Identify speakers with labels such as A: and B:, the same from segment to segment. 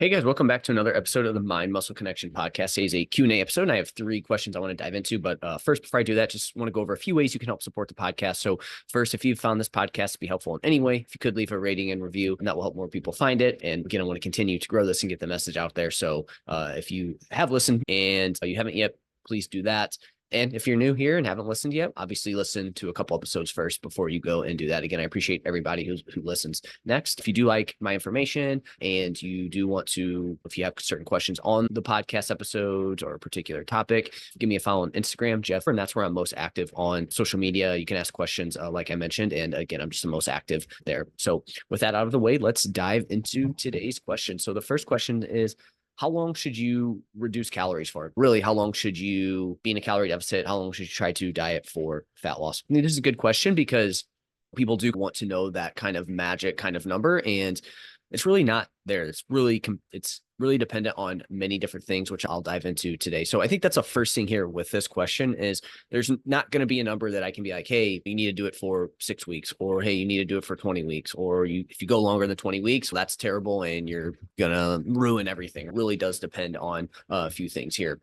A: Hey guys, welcome back to another episode of the Mind Muscle Connection podcast. Today's a Q&A episode, and I have three questions I want to dive into. But first, before I do that, just want to go over a few ways you can help support the podcast. So first, if you found this podcast to be helpful in any way, if you could leave a rating and review, and that will help more people find it. And again, I want to continue to grow this and get the message out there. So if you have listened and you haven't yet, please do that. And if you're new here and haven't listened yet, obviously listen to a couple episodes first before you go and do that. Again, I appreciate everybody who listens. Next, if you do like my information and you do want to, if you have certain questions on the podcast episodes or a particular topic, give me a follow on Instagram, Jeff, and that's where I'm most active on social media. You can ask questions like I mentioned. And again, I'm just the most active there. So with that out of the way, let's dive into today's question. So the first question is, how long should you reduce calories for? Really, how long should you be in a calorie deficit? How long should you try to diet for fat loss? I mean, this is a good question because people do want to know that kind of magic kind of number, and it's really not there. It's really dependent on many different things, which I'll dive into today. So I think that's a first thing here with this question is there's not going to be a number that I can be like, hey, you need to do it for 6 weeks, or hey, you need to do it for 20 weeks, or if you go longer than 20 weeks, that's terrible and you're going to ruin everything. It really does depend on a few things here.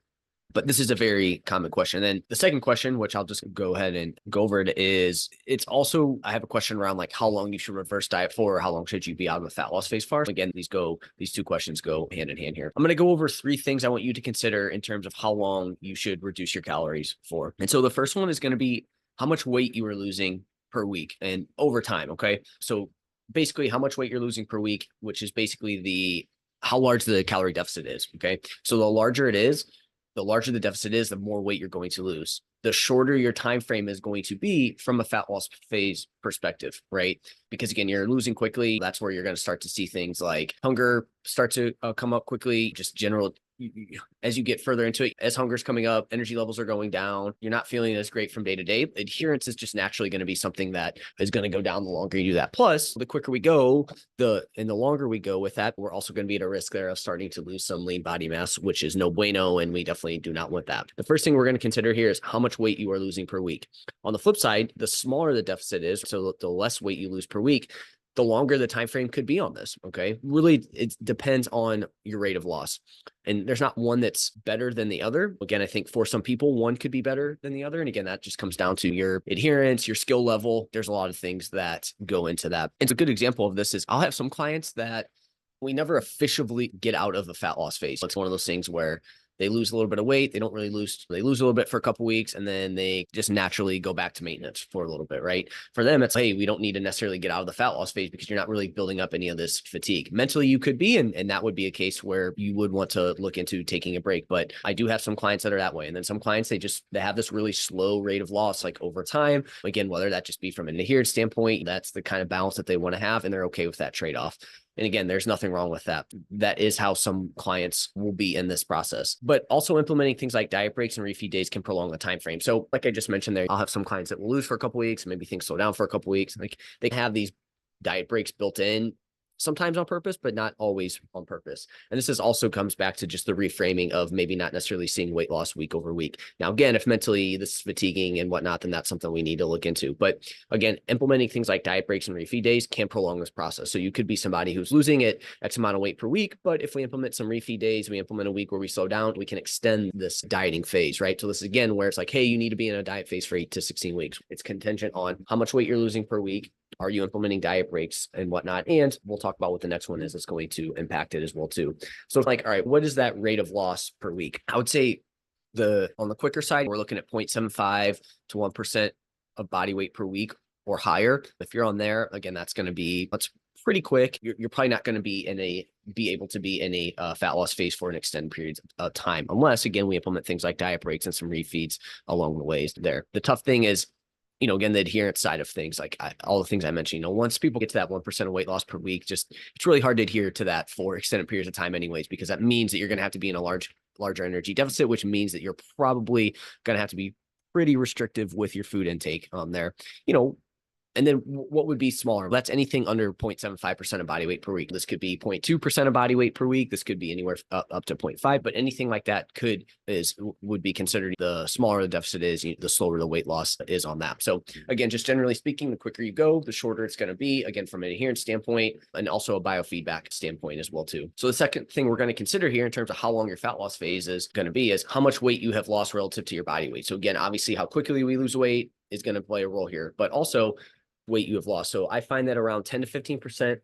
A: But this is a very common question. And then the second question, which I'll just go ahead and go over it, is it's also, I have a question around like how long you should reverse diet for, or how long should you be out of a fat loss phase for? Again, these two questions go hand in hand here. I'm going to go over three things I want you to consider in terms of how long you should reduce your calories for. And so the first one is going to be how much weight you are losing per week and over time. Okay. So basically how much weight you're losing per week, which is basically how large the calorie deficit is. Okay. So the larger it is, the larger the deficit is, the more weight you're going to lose. The shorter your time frame is going to be from a fat loss phase perspective, right? Because again, you're losing quickly. That's where you're going to start to see things like hunger start to come up quickly, just general. As you get further into it, as hunger's coming up, energy levels are going down. You're not feeling as great from day to day. Adherence is just naturally going to be something that is going to go down the longer you do that. Plus, the quicker we go, the longer we go with that, we're also going to be at a risk there of starting to lose some lean body mass, which is no bueno, and we definitely do not want that. The first thing we're going to consider here is how much weight you are losing per week. On the flip side, the smaller the deficit is, so the less weight you lose per week, the longer the time frame could be on this. Okay. Really, it depends on your rate of loss. And there's not one that's better than the other. Again, I think for some people, one could be better than the other. And again, that just comes down to your adherence, your skill level. There's a lot of things that go into that. And a good example of this is I'll have some clients that we never officially get out of the fat loss phase. It's one of those things where they lose a little bit of weight. They don't really lose. They lose a little bit for a couple of weeks, and then they just naturally go back to maintenance for a little bit, right? For them, it's, hey, we don't need to necessarily get out of the fat loss phase because you're not really building up any of this fatigue. Mentally, you could be, and that would be a case where you would want to look into taking a break. But I do have some clients that are that way. And then some clients, they have this really slow rate of loss, like over time. Again, whether that just be from an adherence standpoint, that's the kind of balance that they want to have, and they're okay with that trade-off. And again, there's nothing wrong with that. That is how some clients will be in this process. But also implementing things like diet breaks and refeed days can prolong the time frame. So like I just mentioned there, I'll have some clients that will lose for a couple of weeks, maybe things slow down for a couple of weeks. Like they have these diet breaks built in, sometimes on purpose, but not always on purpose. And this also comes back to just the reframing of maybe not necessarily seeing weight loss week over week. Now, again, if mentally this is fatiguing and whatnot, then that's something we need to look into. But again, implementing things like diet breaks and refeed days can prolong this process. So you could be somebody who's losing it X amount of weight per week, but if we implement some refeed days, we implement a week where we slow down, we can extend this dieting phase, right? So this is again where it's like, hey, you need to be in a diet phase for 8 to 16 weeks. It's contingent on how much weight you're losing per week. Are you implementing diet breaks and whatnot? And we'll talk about what the next one is that's going to impact it as well too. So it's like, all right, what is that rate of loss per week? I would say on the quicker side, we're looking at 0.75 to 1% of body weight per week or higher. If you're on there, again, that's pretty quick. You're probably not going to be able to be in a fat loss phase for an extended period of time, unless again, we implement things like diet breaks and some refeeds along the ways there. The tough thing is, again, the adherence side of things, like all the things I mentioned, once people get to that 1% of weight loss per week, it's really hard to adhere to that for extended periods of time anyways, because that means that you're going to have to be in a larger energy deficit, which means that you're probably going to have to be pretty restrictive with your food intake on there. And then what would be smaller? That's anything under 0.75% of body weight per week. This could be 0.2% of body weight per week. This could be anywhere up to 0.5, but anything like that would be considered the smaller the deficit is, the slower the weight loss is on that. So again, just generally speaking, the quicker you go, the shorter it's going to be, again, from an adherence standpoint and also a biofeedback standpoint as well too. So the second thing we're going to consider here in terms of how long your fat loss phase is going to be is how much weight you have lost relative to your body weight. So again, obviously how quickly we lose weight is going to play a role here, but also weight you have lost. So I find that around 10 to 15%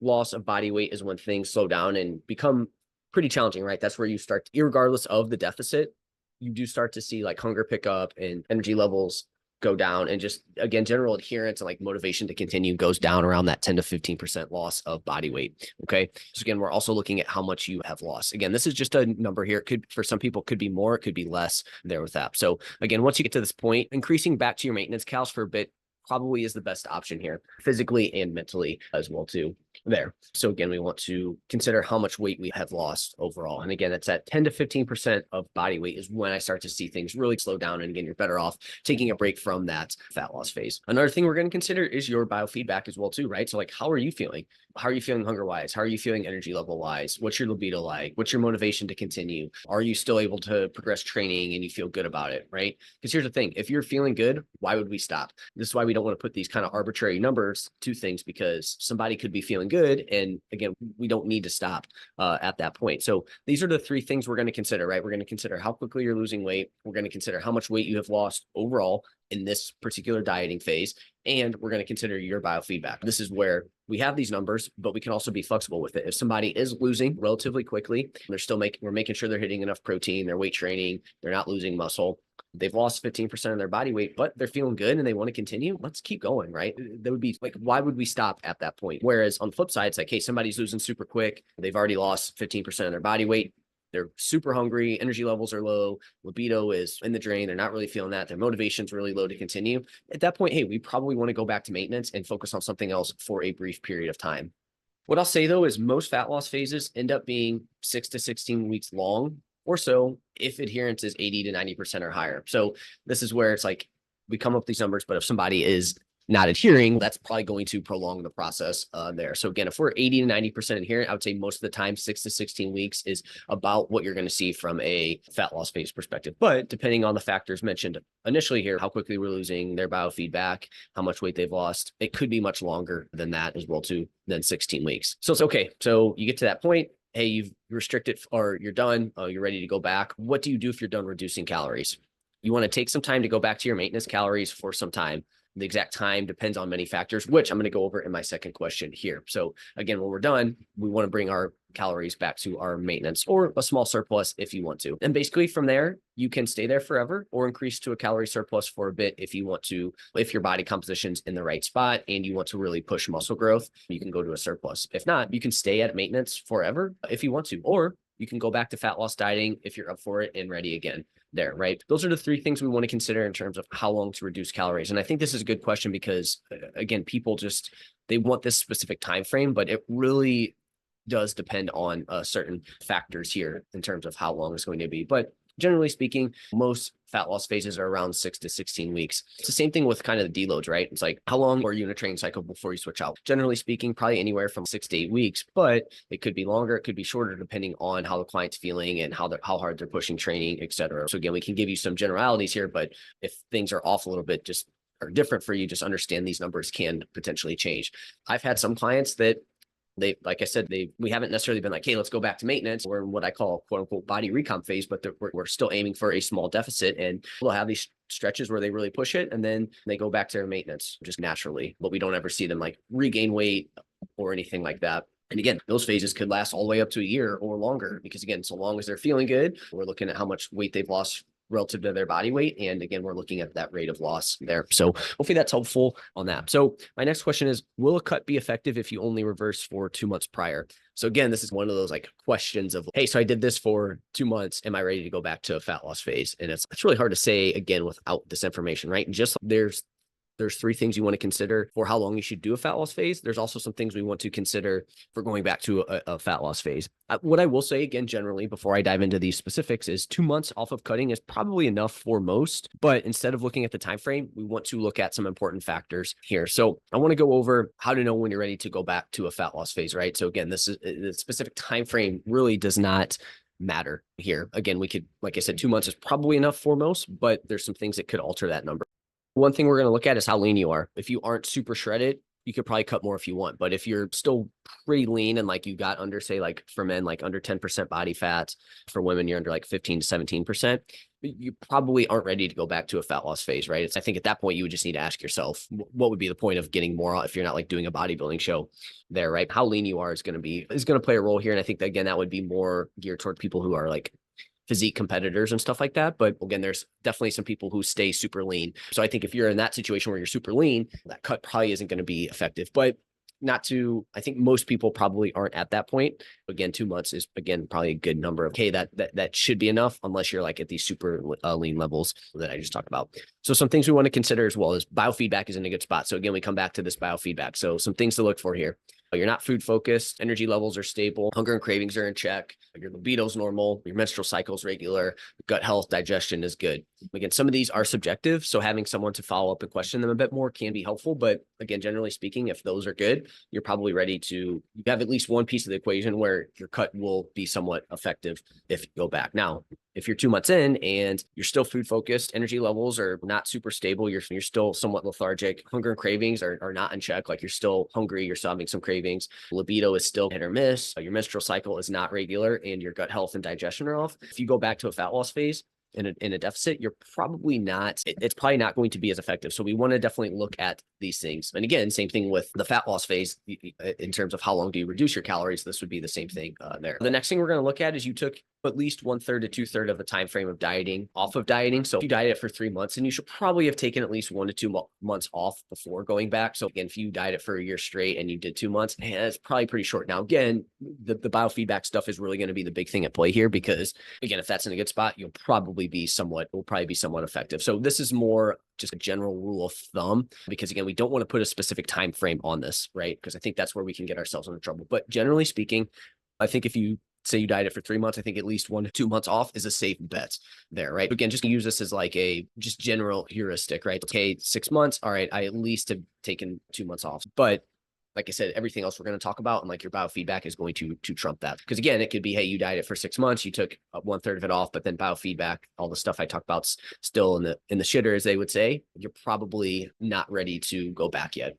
A: loss of body weight is when things slow down and become pretty challenging, right? That's where you start, irregardless of the deficit, you do start to see like hunger pick up and energy levels go down, and just again, general adherence and like motivation to continue goes down around that 10 to 15% loss of body weight. Okay. So again, we're also looking at how much you have lost. Again, this is just a number here. It could, for some people, could be more, it could be less there with that. So again, once you get to this point, increasing back to your maintenance calories for a bit probably is the best option here, physically and mentally as well too there. So again, we want to consider how much weight we have lost overall. And again, that's at 10 to 15% of body weight is when I start to see things really slow down. And again, you're better off taking a break from that fat loss phase. Another thing we're going to consider is your biofeedback as well too, right? So like, how are you feeling? How are you feeling hunger wise? How are you feeling energy level wise? What's your libido like? What's your motivation to continue? Are you still able to progress training and you feel good about it, right? Because here's the thing, if you're feeling good, why would we stop? This is why we don't want to put these kind of arbitrary numbers to things, because somebody could be feeling good. And again, we don't need to stop at that point. So these are the three things we're going to consider, right? We're going to consider how quickly you're losing weight. We're going to consider how much weight you have lost overall in this particular dieting phase. And we're going to consider your biofeedback. This is where we have these numbers, but we can also be flexible with it. If somebody is losing relatively quickly, we're making sure they're hitting enough protein, they're weight training, they're not losing muscle, they've lost 15% of their body weight, but they're feeling good and they want to continue, let's keep going, right? That would be like, why would we stop at that point? Whereas on the flip side, it's like, hey, somebody's losing super quick. They've already lost 15% of their body weight. They're super hungry, energy levels are low, libido is in the drain, they're not really feeling that, their motivation's really low to continue. At that point, hey, we probably want to go back to maintenance and focus on something else for a brief period of time. What I'll say though is most fat loss phases end up being 6 to 16 weeks long or so if adherence is 80 to 90% or higher. So this is where it's like we come up with these numbers, but if somebody is not adhering, that's probably going to prolong the process there. So again, if we're 80 to 90% adherent, I would say most of the time, 6 to 16 weeks is about what you're going to see from a fat loss phase perspective. But depending on the factors mentioned initially here, how quickly we're losing their biofeedback, how much weight they've lost, it could be much longer than that as well too, than 16 weeks. So it's okay. So you get to that point, hey, you've restricted or you're done, you're ready to go back. What do you do if you're done reducing calories? You want to take some time to go back to your maintenance calories for some time. The exact time depends on many factors, which I'm going to go over in my second question here. So again, when we're done, we want to bring our calories back to our maintenance or a small surplus if you want to. And basically from there, you can stay there forever or increase to a calorie surplus for a bit if you want to. If your body composition's in the right spot and you want to really push muscle growth, you can go to a surplus. If not, you can stay at maintenance forever if you want to, or you can go back to fat loss dieting if you're up for it and ready again there, right? Those are the three things we want to consider in terms of how long to reduce calories. And I think this is a good question because again, people just, they want this specific time frame, but it really does depend on certain factors here in terms of how long it's going to be. But generally speaking, most fat loss phases are around 6 to 16 weeks. It's the same thing with kind of the deloads, right? It's like, how long are you in a training cycle before you switch out? Generally speaking, probably anywhere from 6 to 8 weeks, but it could be longer, it could be shorter, depending on how the client's feeling and how hard they're pushing training, et cetera. So again, we can give you some generalities here, but if things are off a little bit, just are different for you, just understand these numbers can potentially change. I've had some clients that like I said, we haven't necessarily been like, hey, let's go back to maintenance. We're in what I call quote unquote body recomp phase, but we're still aiming for a small deficit, and we'll have these stretches where they really push it and then they go back to their maintenance just naturally, but we don't ever see them like regain weight or anything like that. And again, those phases could last all the way up to a year or longer, because again, so long as they're feeling good, we're looking at how much weight they've lost relative to their body weight. And again, we're looking at that rate of loss there. So hopefully that's helpful on that. So my next question is, will a cut be effective if you only reverse for 2 months prior? So again, this is one of those like questions of, hey, so I did this for 2 months. Am I ready to go back to a fat loss phase? And it's really hard to say again, without this information, right? And just there's there's 3 things you want to consider for how long you should do a fat loss phase. There's also some things we want to consider for going back to a fat loss phase. What I will say again, generally, before I dive into these specifics, is 2 months off of cutting is probably enough for most. But instead of looking at the time frame, we want to look at some important factors here. So I want to go over how to know when you're ready to go back to a fat loss phase, right? So again, this is the specific time frame really does not matter here. Again, we could, like I said, 2 months is probably enough for most, but there's some things that could alter that number. One thing we're going to look at is how lean you are. If you aren't super shredded, you could probably cut more if you want. But if you're still pretty lean and like you got under, say, like for men, like under 10% body fat, for women, you're under like 15 to 17%, you probably aren't ready to go back to a fat loss phase, right? I think at that point, you would just need to ask yourself, what would be the point of getting more if you're not like doing a bodybuilding show there, right? How lean you are is going to play a role here. And I think that, again, that would be more geared toward people who are like physique competitors and stuff like that. But again, there's definitely some people who stay super lean. So I think if you're in that situation where you're super lean, that cut probably isn't going to be effective. But I think most people probably aren't at that point. Again, 2 months is, again, probably a good number of, okay, that should be enough, unless you're like at these super lean levels that I just talked about. So some things we want to consider as well is biofeedback is in a good spot. So again, we come back to this biofeedback. So some things to look for here. You're not food focused, energy levels are stable, hunger and cravings are in check, your libido's normal, your menstrual cycle's regular, gut health, digestion is good. Again, some of these are subjective, so having someone to follow up and question them a bit more can be helpful. But again, generally speaking, if those are good, you're probably ready to, you have at least one piece of the equation where your cut will be somewhat effective if you go back. Now, if you're 2 months in and you're still food focused, energy levels are not super stable, you're still somewhat lethargic, hunger and cravings are not in check, like you're still hungry, you're still having some cravings, libido is still hit or miss, your menstrual cycle is not regular, and your gut health and digestion are off. If you go back to a fat loss phase in a deficit, you're probably not, it's probably not going to be as effective. So we want to definitely look at these things. And again, same thing with the fat loss phase in terms of how long do you reduce your calories. This would be the same thing there. The next thing we're going to look at is you took at least 1/3 to 2/3 of the time frame of dieting off of dieting. So if you dieted for 3 months, and you should probably have taken at least 1 to 2 months off before going back. So again, if you dieted for a year straight and you did 2 months, it's probably pretty short. Now, again, the biofeedback stuff is really going to be the big thing at play here, because again, if that's in a good spot, will probably be somewhat effective. So this is more just a general rule of thumb, because again, we don't want to put a specific time frame on this, right? Because I think that's where we can get ourselves into trouble. But generally speaking, I think if you say you dieted for 3 months, I think at least 1 to 2 months off is a safe bet there, right? Again, just use this as like a just general heuristic, right? Okay, 6 months. All right, I at least have taken 2 months off. But like I said, everything else we're going to talk about and like your biofeedback is going to trump that. Because again, it could be, hey, you dieted for 6 months, you took 1/3 of it off, but then biofeedback, all the stuff I talked about still in the shitter, as they would say, you're probably not ready to go back yet.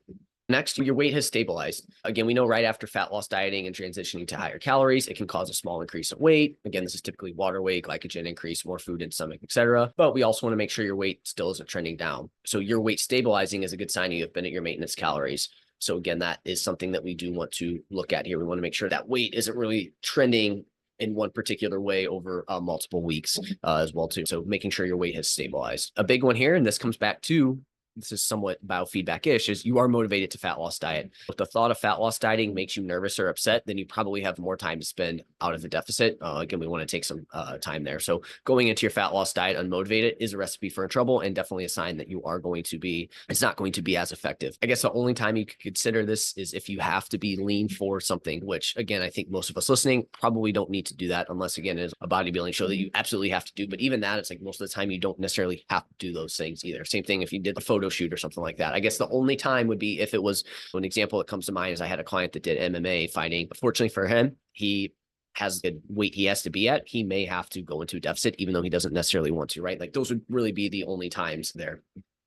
A: Next, your weight has stabilized. Again, we know right after fat loss dieting and transitioning to higher calories, it can cause a small increase in weight. Again, this is typically water weight, glycogen increase, more food in stomach, etc. But we also want to make sure your weight still isn't trending down. So your weight stabilizing is a good sign you have been at your maintenance calories. So again, that is something that we do want to look at here. We want to make sure that weight isn't really trending in one particular way over multiple weeks as well too. So making sure your weight has stabilized. A big one here, and this comes back to, this is somewhat biofeedback-ish, is you are motivated to fat loss diet. If the thought of fat loss dieting makes you nervous or upset, then you probably have more time to spend out of the deficit. Again, we want to take some time there. So going into your fat loss diet unmotivated is a recipe for trouble, and definitely a sign that you are going to be, it's not going to be as effective. I guess the only time you could consider this is if you have to be lean for something, which again, I think most of us listening probably don't need to do that unless again, it's a bodybuilding show that you absolutely have to do. But even that, it's like most of the time you don't necessarily have to do those things either. Same thing if you did a photo shoot or something like that. I guess the only time would be if it was, an example that comes to mind is I had a client that did MMA fighting. Fortunately for him, he has the weight he has to be at. He may have to go into a deficit, even though he doesn't necessarily want to, right? Like those would really be the only times there.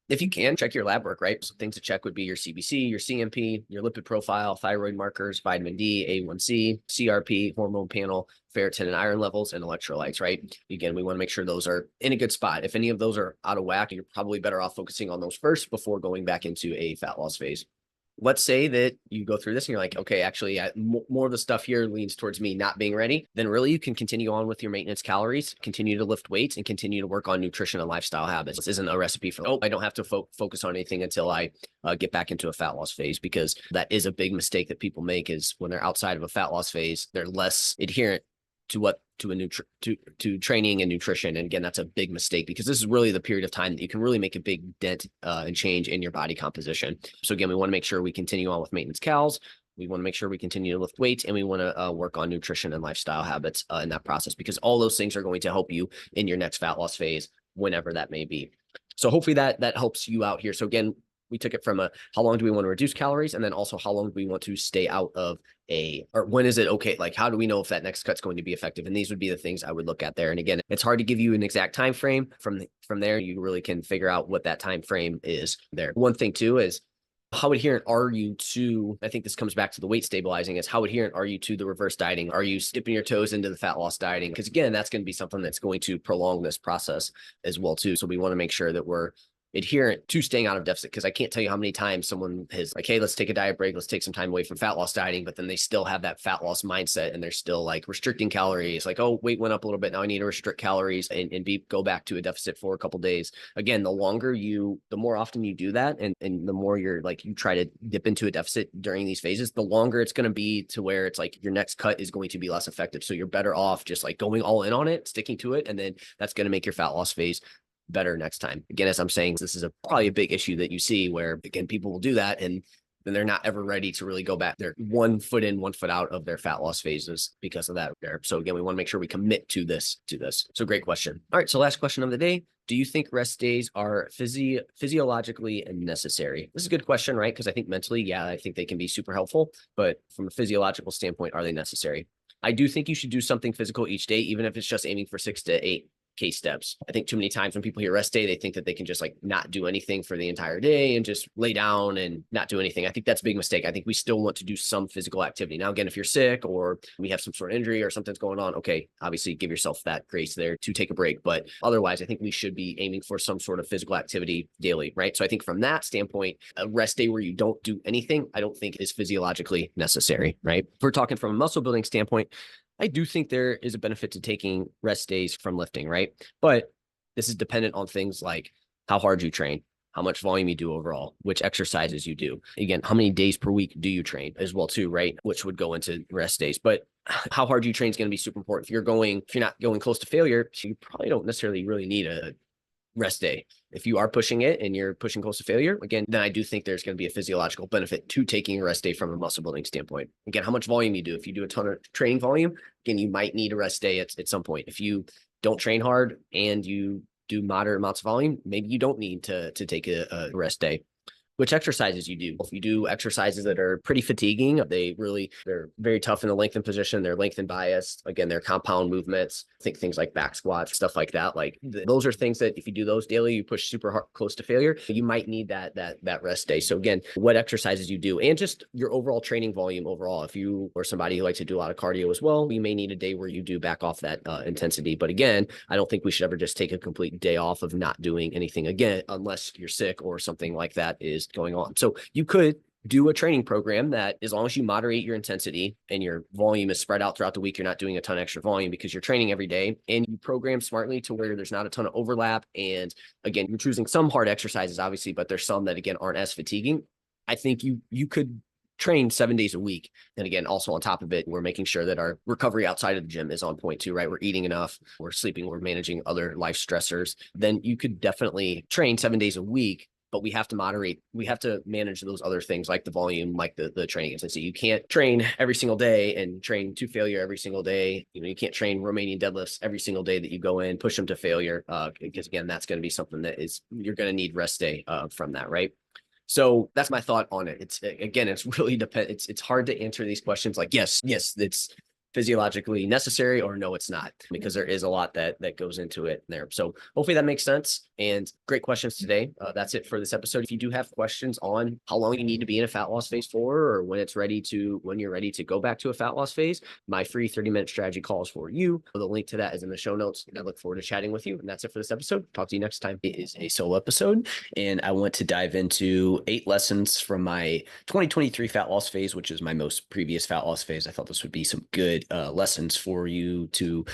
A: If you can, check your lab work, right? So things to check would be your CBC, your CMP, your lipid profile, thyroid markers, vitamin D, A1C, CRP, hormone panel, ferritin and iron levels, and electrolytes, right? Again, we want to make sure those are in a good spot. If any of those are out of whack, you're probably better off focusing on those first before going back into a fat loss phase. Let's say that you go through this and you're like, okay, actually, more of the stuff here leans towards me not being ready. Then really you can continue on with your maintenance calories, continue to lift weights, and continue to work on nutrition and lifestyle habits. This isn't a recipe for, oh, I don't have to focus on anything until I get back into a fat loss phase, because that is a big mistake that people make, is when they're outside of a fat loss phase, they're less adherent to training and nutrition. And again, that's a big mistake because this is really the period of time that you can really make a big dent and change in your body composition. So again, we want to make sure we continue on with maintenance cals. We want to make sure we continue to lift weights, and we want to work on nutrition and lifestyle habits in that process, because all those things are going to help you in your next fat loss phase, whenever that may be. So hopefully that helps you out here. So again, we took it from how long do we want to reduce calories, and then also how long do we want to stay out of or when is it okay? Like, how do we know if that next cut's going to be effective? And these would be the things I would look at there. And again, it's hard to give you an exact time frame. From there, you really can figure out what that time frame is there. One thing too is, how adherent are you to, I think this comes back to the weight stabilizing, is how adherent are you to the reverse dieting? Are you dipping your toes into the fat loss dieting? Because again, that's going to be something that's going to prolong this process as well too. So we want to make sure that we're adherent to staying out of deficit, because I can't tell you how many times someone has like, hey, let's take a diet break, let's take some time away from fat loss dieting, but then they still have that fat loss mindset and they're still like restricting calories, like, oh, weight went up a little bit, now I need to restrict calories and go back to a deficit for a couple of days. Again, the more often you do that, and the more you try to dip into a deficit during these phases, the longer it's going to be to where it's like your next cut is going to be less effective. So you're better off just like going all in on it, sticking to it, and then that's going to make your fat loss phase better next time. Again, as I'm saying, this is probably a big issue that you see where, again, people will do that and then they're not ever ready to really go back. They're 1 foot in, 1 foot out of their fat loss phases because of that there. So again, we want to make sure we commit to this. So great question. All right. So last question of the day. Do you think rest days are physiologically necessary? This is a good question, right? Because I think mentally, yeah, I think they can be super helpful, but from a physiological standpoint, are they necessary? I do think you should do something physical each day, even if it's just aiming for 6 to 8 case steps. I think too many times when people hear rest day, they think that they can just like not do anything for the entire day and just lay down and not do anything. I think that's a big mistake. I think we still want to do some physical activity. Now, again, if you're sick or we have some sort of injury or something's going on, okay, obviously give yourself that grace there to take a break. But otherwise, I think we should be aiming for some sort of physical activity daily, right? So I think from that standpoint, a rest day where you don't do anything, I don't think is physiologically necessary, right? If we're talking from a muscle building standpoint, I do think there is a benefit to taking rest days from lifting, right? But this is dependent on things like how hard you train, how much volume you do overall, which exercises you do. Again, how many days per week do you train as well too, right? Which would go into rest days. But how hard you train is going to be super important. If you're not going close to failure, so you probably don't necessarily really need a rest day. If you are pushing it and you're pushing close to failure, again, then I do think there's going to be a physiological benefit to taking a rest day from a muscle building standpoint. Again, how much volume you do. If you do a ton of training volume, again, you might need a rest day at some point. If you don't train hard and you do moderate amounts of volume, maybe you don't need to take a rest day. Which exercises you do. If you do exercises that are pretty fatiguing, they're very tough in the lengthened position, they're lengthened biased. Again, they're compound movements. Think things like back squats, stuff like that. Like those are things that if you do those daily, you push super hard, close to failure, you might need that rest day. So again, what exercises you do and just your overall training volume overall. If you are somebody who likes to do a lot of cardio as well, you may need a day where you do back off that intensity. But again, I don't think we should ever just take a complete day off of not doing anything again, unless you're sick or something like that is going on. So you could do a training program that, as long as you moderate your intensity and your volume is spread out throughout the week, you're not doing a ton of extra volume because you're training every day, and you program smartly to where there's not a ton of overlap. And again, you're choosing some hard exercises, obviously, but there's some that, again, aren't as fatiguing. I think you could train 7 days a week. And again, also on top of it, we're making sure that our recovery outside of the gym is on point too, right? We're eating enough, we're sleeping, we're managing other life stressors. Then you could definitely train 7 days a week, but we have to manage those other things like the volume, like the training intensity. You can't train every single day and train to failure every single day. You can't train Romanian deadlifts every single day that you go in, push them to failure. Because again, that's going to be something that you're going to need rest day from that, right? So that's my thought on it. It's really it's hard to answer these questions like, yes, it's physiologically necessary, or no, it's not, because there is a lot that goes into it there. So hopefully that makes sense. And great questions today. That's it for this episode. If you do have questions on how long you need to be in a fat loss phase for, or when you're ready to go back to a fat loss phase, my free 30-minute strategy call is for you. The link to that is in the show notes, and I look forward to chatting with you. And that's it for this episode. Talk to you next time. It is a solo episode, and I want to dive into 8 lessons from my 2023 fat loss phase, which is my most previous fat loss phase. I thought this would be some good lessons for you to